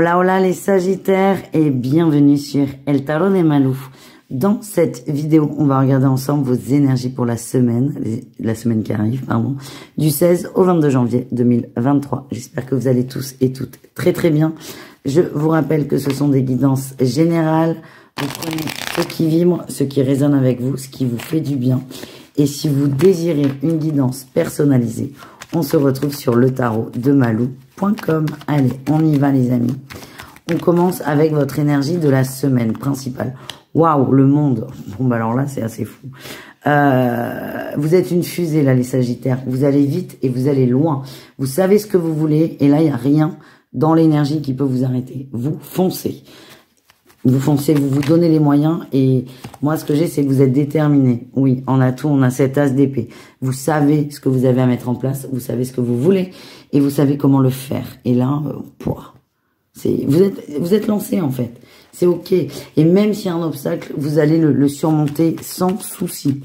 Hola, hola les Sagittaires et bienvenue sur El Tarot de Malou. Dans cette vidéo, on va regarder ensemble vos énergies pour la semaine qui arrive, du 16 au 22 janvier 2023. J'espère que vous allez tous et toutes très très bien. Je vous rappelle que ce sont des guidances générales. Vous prenez ce qui vibre, ce qui résonne avec vous, ce qui vous fait du bien. Et si vous désirez une guidance personnalisée, on se retrouve sur letarotdemalou.com. Allez, on y va les amis. On commence avec votre énergie de la semaine principale. Waouh, le monde. Bon, bah alors là, c'est assez fou. Vous êtes une fusée, là, les Sagittaires. Vous allez vite et vous allez loin. Vous savez ce que vous voulez et là, il n'y a rien dans l'énergie qui peut vous arrêter. Vous foncez. Vous foncez, vous vous donnez les moyens et moi, ce que j'ai, c'est que vous êtes déterminé. Oui, en atout, on a cet as d'épée. Vous savez ce que vous avez à mettre en place, vous savez ce que vous voulez et vous savez comment le faire. Et là, vous êtes lancé en fait. C'est ok. Et même s'il y a un obstacle, vous allez le surmonter sans souci.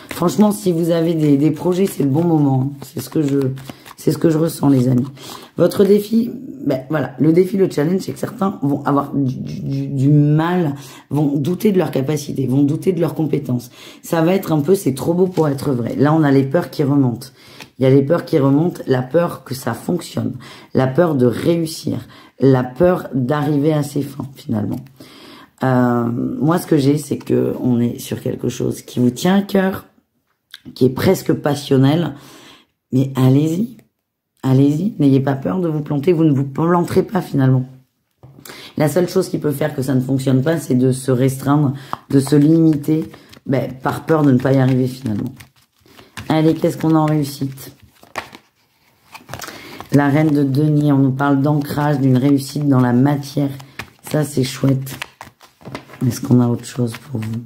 Franchement, si vous avez des projets, c'est le bon moment. C'est ce que je ressens, les amis. Votre défi, ben voilà, le défi, le challenge, c'est que certains vont avoir du mal, vont douter de leur capacité, vont douter de leurs compétences. Ça va être un peu, c'est trop beau pour être vrai. Là, on a les peurs qui remontent. Il y a les peurs qui remontent, la peur que ça fonctionne, la peur de réussir, la peur d'arriver à ses fins, finalement. Moi, ce que j'ai, c'est que on est sur quelque chose qui vous tient à cœur, qui est presque passionnel, mais allez-y. Allez-y, n'ayez pas peur de vous planter, vous ne vous planterez pas finalement. La seule chose qui peut faire que ça ne fonctionne pas, c'est de se restreindre, de se limiter, par peur de ne pas y arriver finalement. Allez, qu'est-ce qu'on a en réussite? La reine de denier, on nous parle d'ancrage, d'une réussite dans la matière. Ça, c'est chouette. Est-ce qu'on a autre chose pour vous?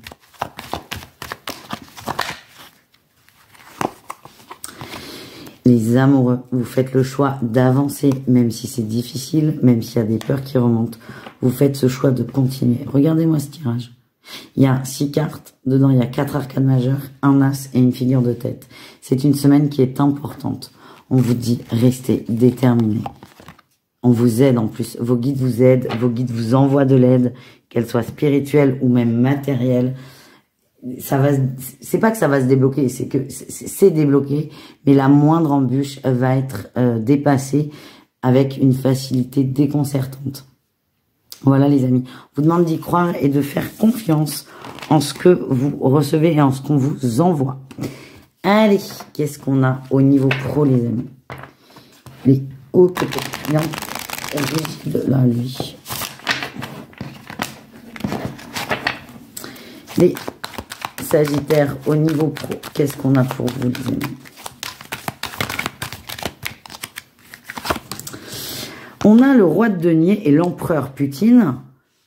Les amoureux, vous faites le choix d'avancer, même si c'est difficile, même s'il y a des peurs qui remontent. Vous faites ce choix de continuer. Regardez-moi ce tirage. Il y a 6 cartes. Dedans, il y a 4 arcades majeures, un as et une figure de tête. C'est une semaine qui est importante. On vous dit, restez déterminés. On vous aide en plus. Vos guides vous aident, vos guides vous envoient de l'aide, qu'elle soit spirituelle ou même matérielle. C'est pas que ça va se débloquer, c'est que c'est débloqué, mais la moindre embûche va être dépassée avec une facilité déconcertante. Voilà les amis, on vous demande d'y croire et de faire confiance en ce que vous recevez et en ce qu'on vous envoie. Allez, qu'est-ce qu'on a au niveau pro les amis? Les hauts clients, là lui. Les Sagittaire, au niveau pro, qu'est-ce qu'on a pour vous, les amis? On a le roi de denier et l'empereur Poutine.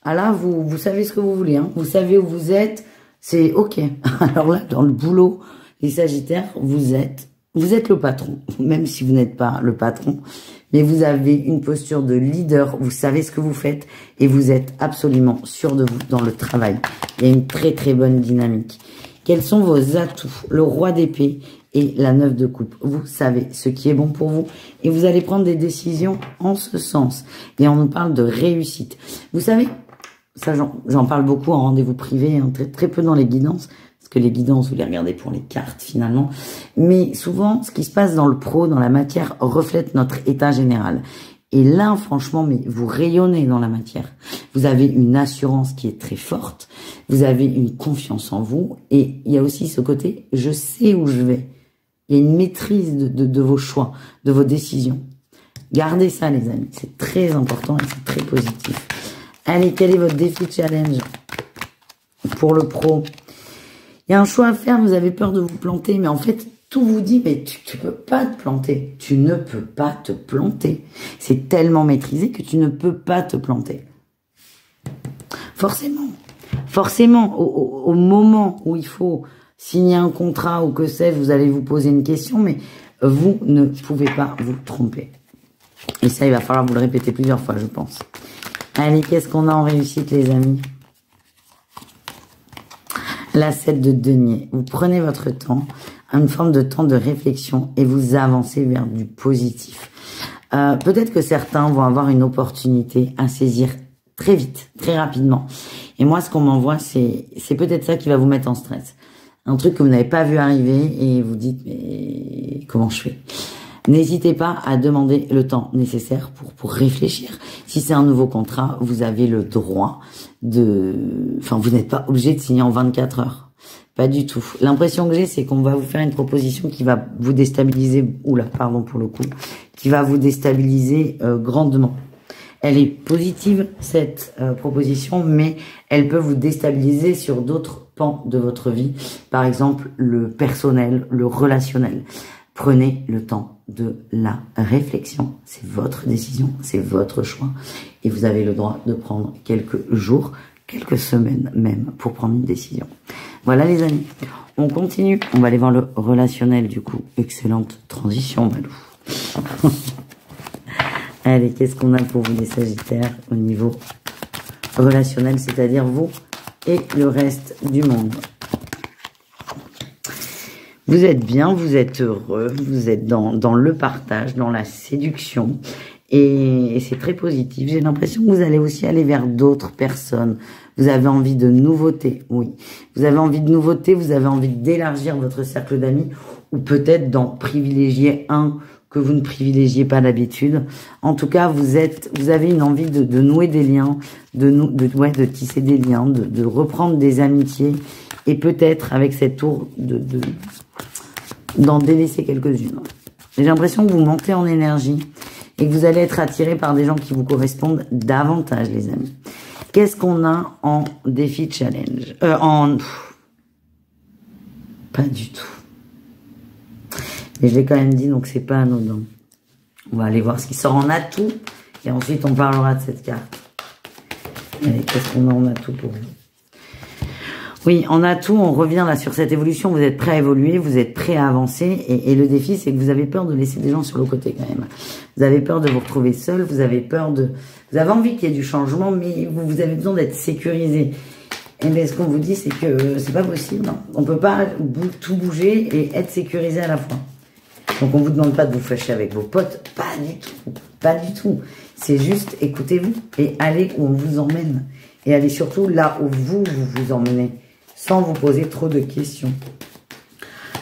Ah là, vous savez ce que vous voulez, hein. Vous savez où vous êtes, c'est ok. Alors là, dans le boulot, les Sagittaires, vous êtes le patron, même si vous n'êtes pas le patron. Mais vous avez une posture de leader, vous savez ce que vous faites et vous êtes absolument sûr de vous dans le travail. Il y a une très très bonne dynamique. Quels sont vos atouts? Le roi d'épée et la 9 de coupe. Vous savez ce qui est bon pour vous et vous allez prendre des décisions en ce sens. Et on nous parle de réussite. Vous savez, ça j'en parle beaucoup en rendez-vous privé, hein, très peu dans les guidances. Parce que les guidances, vous les regardez pour les cartes finalement. Mais souvent, ce qui se passe dans le pro, dans la matière, reflète notre état général. Et là, franchement, mais vous rayonnez dans la matière. Vous avez une assurance qui est très forte. Vous avez une confiance en vous. Et il y a aussi ce côté, je sais où je vais. Il y a une maîtrise de vos choix, de vos décisions. Gardez ça, les amis. C'est très important et c'est très positif. Allez, quel est votre défi challenge pour le pro? Il y a un choix à faire, vous avez peur de vous planter, mais en fait, tout vous dit, mais tu peux pas te planter. Tu ne peux pas te planter. C'est tellement maîtrisé que tu ne peux pas te planter. Forcément, au moment où il faut signer un contrat ou que sais-je, vous allez vous poser une question, mais vous ne pouvez pas vous tromper. Et ça, il va falloir vous le répéter plusieurs fois, je pense. Allez, qu'est-ce qu'on a en réussite, les amis? La 7 de denier. Vous prenez votre temps, une forme de temps de réflexion et vous avancez vers du positif. Peut-être que certains vont avoir une opportunité à saisir très vite, très rapidement. Et moi, ce qu'on m'envoie, c'est peut-être ça qui va vous mettre en stress. Un truc que vous n'avez pas vu arriver et vous dites, mais comment je fais? N'hésitez pas à demander le temps nécessaire pour réfléchir. Si c'est un nouveau contrat, vous avez le droit vous n'êtes pas obligé de signer en 24 heures. Pas du tout. L'impression que j'ai, c'est qu'on va vous faire une proposition qui va vous déstabiliser, qui va vous déstabiliser grandement. Elle est positive, cette proposition, mais elle peut vous déstabiliser sur d'autres pans de votre vie. Par exemple, le personnel, le relationnel. Prenez le temps de la réflexion. C'est votre décision, c'est votre choix. Et vous avez le droit de prendre quelques jours, quelques semaines même, pour prendre une décision. Voilà les amis, on continue. On va aller voir le relationnel du coup. Excellente transition, Malou. Allez, qu'est-ce qu'on a pour vous les Sagittaires au niveau relationnel, c'est-à-dire vous et le reste du monde? Vous êtes bien, vous êtes heureux, vous êtes dans le partage, dans la séduction. Et c'est très positif. J'ai l'impression que vous allez aussi aller vers d'autres personnes. Vous avez envie de nouveautés, oui. Vous avez envie de nouveautés, vous avez envie d'élargir votre cercle d'amis ou peut-être d'en privilégier un que vous ne privilégiez pas d'habitude. En tout cas, vous avez une envie de nouer des liens, de tisser des liens, de reprendre des amitiés et peut-être avec cette tour d'en délaisser quelques-unes. J'ai l'impression que vous montez en énergie et que vous allez être attiré par des gens qui vous correspondent davantage, les amis. Qu'est-ce qu'on a en défi challenge? Pas du tout. Mais je l'ai quand même dit, donc c'est pas anodin. On va aller voir ce qui sort en atout. Et ensuite, on parlera de cette carte. Allez, qu'est-ce qu'on a en atout pour vous? Oui, en atout, on revient là sur cette évolution. Vous êtes prêt à évoluer, vous êtes prêt à avancer. Et le défi, c'est que vous avez peur de laisser des gens sur le côté quand même. Vous avez peur de vous retrouver seul. Vous avez peur de... Vous avez envie qu'il y ait du changement, mais vous avez besoin d'être sécurisé. Et bien, ce qu'on vous dit, c'est que c'est pas possible. Non. On peut pas tout bouger et être sécurisé à la fois. Donc, on vous demande pas de vous fâcher avec vos potes. Pas du tout. Pas du tout. C'est juste, écoutez-vous et allez où on vous emmène. Et allez surtout là où vous vous emmenez. Sans vous poser trop de questions.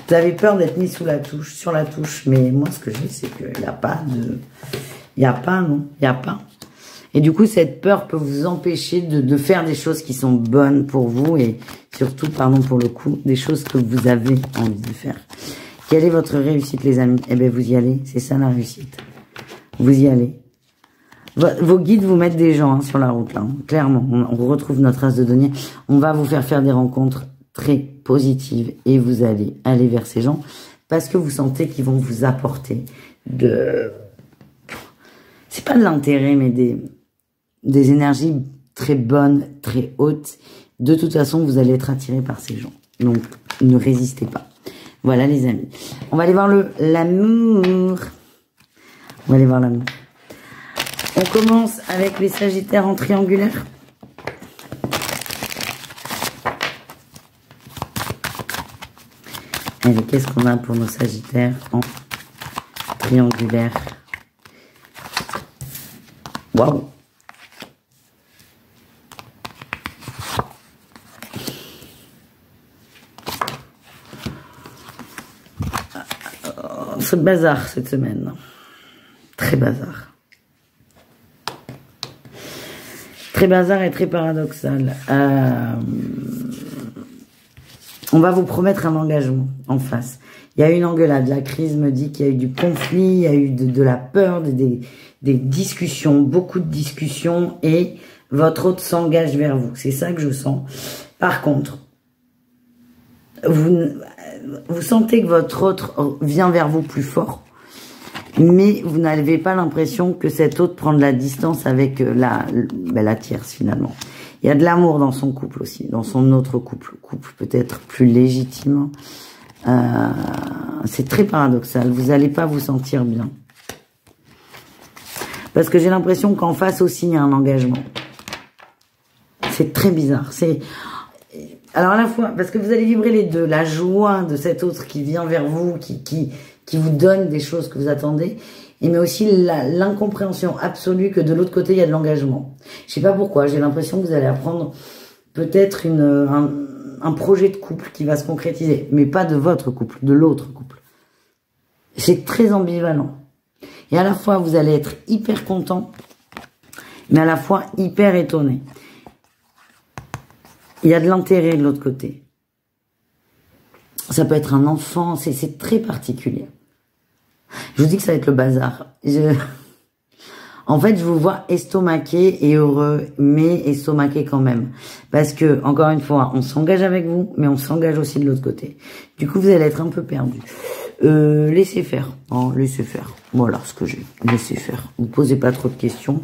Vous avez peur d'être mis sur la touche. Mais moi, ce que j'ai, c'est qu'il n'y a pas de... Il n'y a pas, non. Il n'y a pas. Et du coup, cette peur peut vous empêcher de faire des choses qui sont bonnes pour vous. Et surtout, pardon pour le coup, des choses que vous avez envie de faire. Quelle est votre réussite, les amis? Eh bien, vous y allez. C'est ça, la réussite. Vous y allez. Vos guides vous mettent des gens sur la route, là. Hein. Clairement, on retrouve notre as de denier. On va vous faire des rencontres très positives. Et vous allez aller vers ces gens parce que vous sentez qu'ils vont vous apporter de... C'est pas de l'intérêt, mais des énergies très bonnes, très hautes. De toute façon, vous allez être attiré par ces gens. Donc, ne résistez pas. Voilà, les amis. On va aller voir l'amour. On va aller voir l'amour. On commence avec les Sagittaires en triangulaire. Allez, qu'est-ce qu'on a pour nos Sagittaires en triangulaire? Waouh! C'est bazar cette semaine. Très bazar. Très bazar et très paradoxal. On va vous promettre un engagement en face. Il y a eu une engueulade. La crise me dit qu'il y a eu du conflit, il y a eu de la peur, des discussions, beaucoup de discussions, et votre hôte s'engage vers vous. C'est ça que je sens. Par contre, vous sentez que votre hôte vient vers vous plus fort, mais vous n'avez pas l'impression que cet hôte prend de la distance avec la tierce finalement. Il y a de l'amour dans son couple aussi, dans son autre couple peut-être plus légitime. C'est très paradoxal, vous n'allez pas vous sentir bien. Parce que j'ai l'impression qu'en face aussi, il y a un engagement. C'est très bizarre. Alors à la fois, parce que vous allez vibrer les deux, la joie de cet autre qui vient vers vous, qui vous donne des choses que vous attendez, et mais aussi l'incompréhension absolue que de l'autre côté, il y a de l'engagement. Je sais pas pourquoi, j'ai l'impression que vous allez apprendre peut-être un projet de couple qui va se concrétiser, mais pas de votre couple, de l'autre couple. C'est très ambivalent. Et à la fois, vous allez être hyper content, mais à la fois hyper étonné. Il y a de l'intérêt de l'autre côté. Ça peut être un enfant, c'est très particulier. Je vous dis que ça va être le bazar. En fait, je vous vois estomaqué et heureux, mais estomaqué quand même. Parce que, encore une fois, on s'engage avec vous, mais on s'engage aussi de l'autre côté. Du coup, vous allez être un peu perdu. Laissez faire. Oh, laissez faire. Voilà ce que j'ai. Laissez faire. Vous posez pas trop de questions.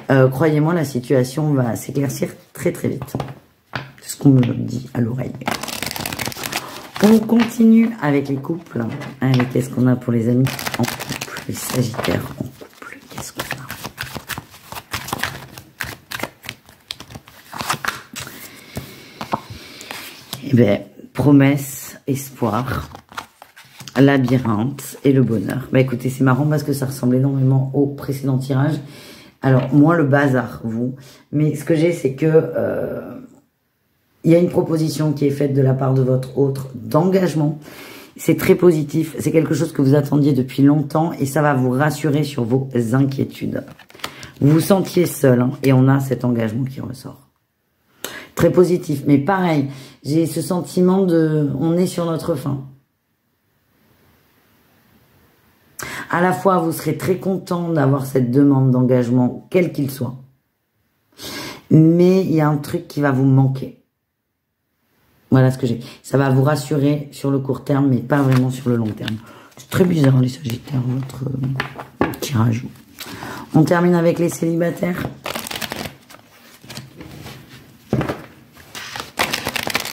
Croyez-moi, la situation va s'éclaircir très très vite. C'est ce qu'on me dit à l'oreille. On continue avec les couples. Allez, qu'est-ce qu'on a pour les amis en couple? Les Sagittaires en couple. Qu'est-ce qu'on a? Eh bien, promesse, espoir, labyrinthe et le bonheur. Bah écoutez, c'est marrant parce que ça ressemble énormément au précédent tirage. Alors, moi, le bazar, vous. Mais ce que j'ai, c'est que il y a une proposition qui est faite de la part de votre autre d'engagement. C'est très positif. C'est quelque chose que vous attendiez depuis longtemps et ça va vous rassurer sur vos inquiétudes. Vous vous sentiez seul hein, et on a cet engagement qui ressort. Très positif. Mais pareil, j'ai ce sentiment de... On est sur notre fin. À la fois, vous serez très content d'avoir cette demande d'engagement, quel qu'il soit. Mais il y a un truc qui va vous manquer. Voilà ce que j'ai. Ça va vous rassurer sur le court terme, mais pas vraiment sur le long terme. C'est très bizarre, les Sagittaires, votre tirage. On termine avec les célibataires.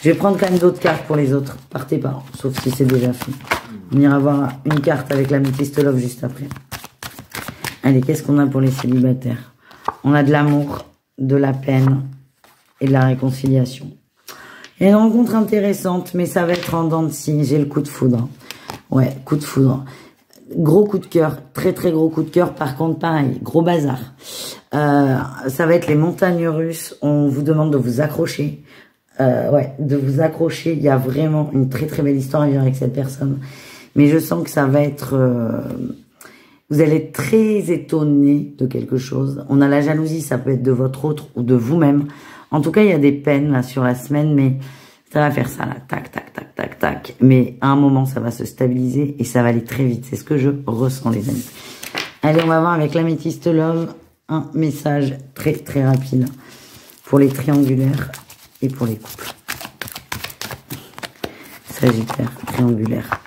Je vais prendre quand même d'autres cartes pour les autres. Partez pas, sauf si c'est déjà fait. On ira voir une carte avec l'améthyste love juste après. Allez, qu'est-ce qu'on a pour les célibataires? On a de l'amour, de la peine et de la réconciliation. Il y a une rencontre intéressante, mais ça va être en dents de scie. J'ai le coup de foudre. Ouais, coup de foudre. Gros coup de cœur. Très, très gros coup de cœur. Par contre, pareil, gros bazar. Ça va être les montagnes russes. On vous demande de vous accrocher. Ouais, de vous accrocher. Il y a vraiment une très, très belle histoire à vivre avec cette personne. Mais je sens que ça va être... vous allez être très étonné de quelque chose. On a la jalousie, ça peut être de votre autre ou de vous-même. En tout cas, il y a des peines là sur la semaine, mais ça va faire ça là, tac, tac, tac, tac, tac. Mais à un moment, ça va se stabiliser et ça va aller très vite. C'est ce que je ressens, les amis. Allez, on va voir avec l'améthyste love un message très, très rapide pour les triangulaires et pour les couples. Sagittaire, triangulaire.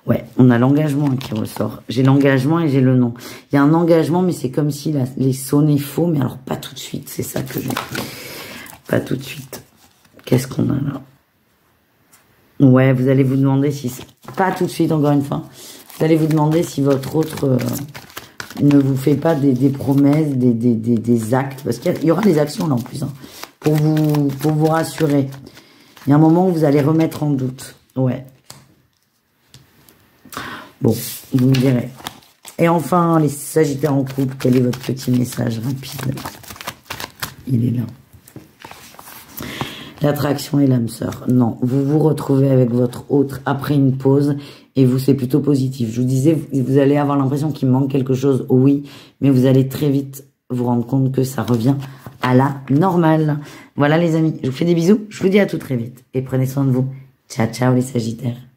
Ouais, on a l'engagement qui ressort. J'ai l'engagement et j'ai le nom. Il y a un engagement, mais c'est comme si les sonnaient faux, mais alors pas tout de suite. C'est ça que j'ai. Pas tout de suite. Qu'est-ce qu'on a là? Ouais, vous allez vous demander si... Pas tout de suite, encore une fois. Vous allez vous demander si votre autre ne vous fait pas des promesses, des actes. Parce qu'il y aura des actions là en plus. Hein, pour vous rassurer. Il y a un moment où vous allez remettre en doute. Ouais. Bon, vous me direz. Et enfin, les Sagittaires en couple, quel est votre petit message rapide? Il est là. L'attraction et l'âme sœur. Non, vous vous retrouvez avec votre autre après une pause et vous, c'est plutôt positif. Je vous disais, vous allez avoir l'impression qu'il manque quelque chose, oui, mais vous allez très vite vous rendre compte que ça revient à la normale. Voilà les amis, je vous fais des bisous, je vous dis à tout très vite et prenez soin de vous. Ciao, ciao les Sagittaires.